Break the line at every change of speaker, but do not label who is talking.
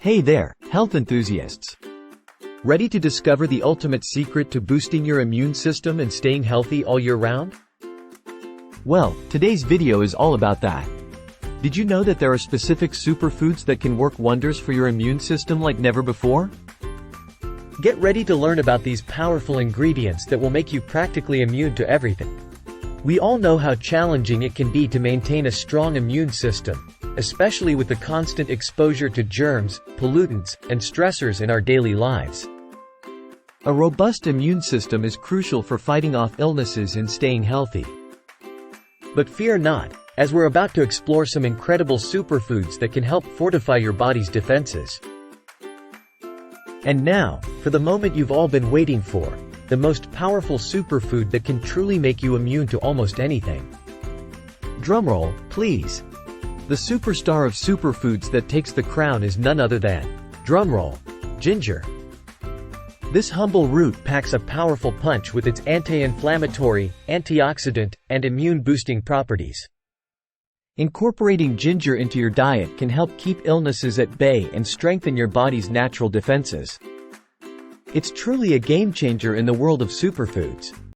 Hey there, health enthusiasts! Ready to discover the ultimate secret to boosting your immune system and staying healthy all year round? Well, today's video is all about that. Did you know that there are specific superfoods that can work wonders for your immune system like never before? Get ready to learn about these powerful ingredients that will make you practically immune to everything. We all know how challenging it can be to maintain a strong immune system, especially with the constant exposure to germs, pollutants, and stressors in our daily lives. A robust immune system is crucial for fighting off illnesses and staying healthy. But fear not, as we're about to explore some incredible superfoods that can help fortify your body's defenses. And now, for the moment you've all been waiting for, the most powerful superfood that can truly make you immune to almost anything. Drumroll, please. The superstar of superfoods that takes the crown is none other than, drumroll, ginger. This humble root packs a powerful punch with its anti-inflammatory, antioxidant, and immune-boosting properties. Incorporating ginger into your diet can help keep illnesses at bay and strengthen your body's natural defenses. It's truly a game-changer in the world of superfoods.